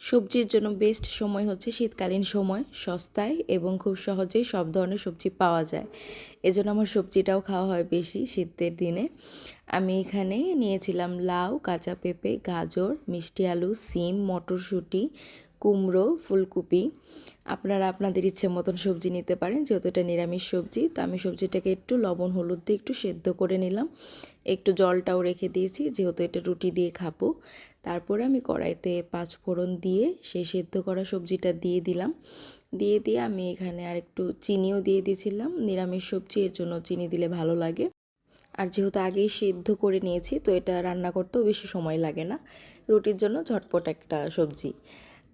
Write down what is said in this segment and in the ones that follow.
সবজির জন্য বেস্ট সময় হচ্ছে শীতকালীন সময়, সস্তায় এবং খুব সহজেই সব ধরনের সবজি পাওয়া যায়। এজন্য আমার সবজিটাও খাওয়া হয় বেশি শীতের দিনে। আমি এখানে নিয়েছিলাম লাউ, কাঁচা পেঁপে, গাজর, মিষ্টি আলু, সিম, মটরশুঁটি, কুমড়ো, ফুলকপি। আপনারা আপনাদের ইচ্ছে মতন সবজি নিতে পারেন, যেহেতু এটা নিরামিষ সবজি। তো আমি সবজিটাকে একটু লবণ হলুদ দিয়ে একটু সেদ্ধ করে নিলাম, একটু জলটাও রেখে দিয়েছি যেহেতু এটা রুটি দিয়ে খাবো। তারপরে আমি কড়াইতে পাঁচফোড়ন দিয়ে সেই সেদ্ধ করা সবজিটা দিয়ে দিলাম। দিয়ে আমি এখানে আর একটু চিনিও দিয়ে দিয়েছিলাম, নিরামিষ সবজি এর জন্য চিনি দিলে ভালো লাগে। আর যেহেতু আগেই সেদ্ধ করে নিয়েছি, তো এটা রান্না করতেও বেশি সময় লাগে না, রুটির জন্য ঝটপট একটা সবজি।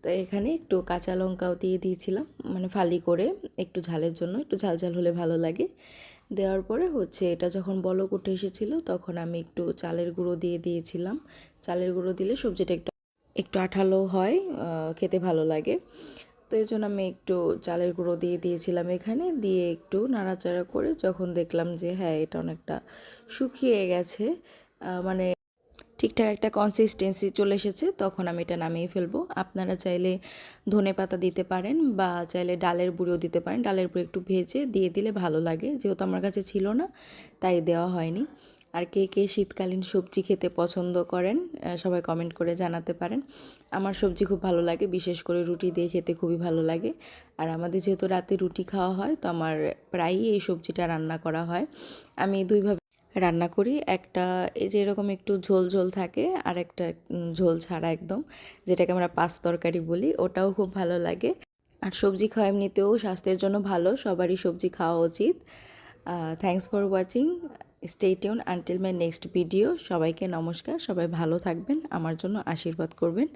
তো এখানে একটু কাঁচা লঙ্কাও দিয়ে দিয়েছিলাম, মানে ফালি করে, একটু ঝালের জন্য, একটু ঝাল ঝাল হলে ভালো লাগে। দেওয়ার পরে হচ্ছে এটা যখন বলক উঠে এসেছিলো, তখন আমি একটু চালের গুঁড়ো দিয়ে দিয়েছিলাম। চালের গুঁড়ো দিলে সবজিটা একটু একটু আঠালো হয়, খেতে ভালো লাগে। তো এই জন্য আমি একটু চালের গুঁড়ো দিয়ে দিয়েছিলাম এখানে, দিয়ে একটু নাড়াচাড়া করে যখন দেখলাম যে হ্যাঁ এটা অনেকটা শুকিয়ে গেছে, মানে ঠিকঠাক একটা কনসিস্টেন্সি চলে এসেছে, তখন আমি এটা নামিয়ে ফেলবো। আপনারা চাইলে ধনেপাতা দিতে পারেন বা চাইলে ডালের গুঁড়ো দিতে পারেন। ডালের গুঁড়ো একটু ভেজে দিয়ে দিলে ভালো লাগে, যেহেতু আমার কাছে ছিল না তাই দেওয়া হয়নি। আর কে কে শীতকালীন সবজি খেতে পছন্দ করেন সবাই কমেন্ট করে জানাতে পারেন। আমার সবজি খুব ভালো লাগে, বিশেষ করে রুটি দিয়ে খেতে খুবই ভালো লাগে। আর আমাদের যেহেতু রাতে রুটি খাওয়া হয়, তো আমার প্রায়ই এই সবজিটা রান্না করা হয়। আমি দুইভাবে রান্না করি, একটা এই যে এরকম একটু ঝোল ঝোল থাকে, আর একটা ঝোল ছাড়া একদম, যেটাকে আমরা পাঁচ তরকারি বলি, ওটাও খুব ভালো লাগে। আর সবজি খাওয়া এমনিতেও স্বাস্থ্যের জন্য ভালো, সবারই সবজি খাওয়া উচিত। Thanks for watching, stay tune until my next video. সবাইকে নমস্কার, সবাই ভালো থাকবেন, আমার জন্য আশীর্বাদ করবেন।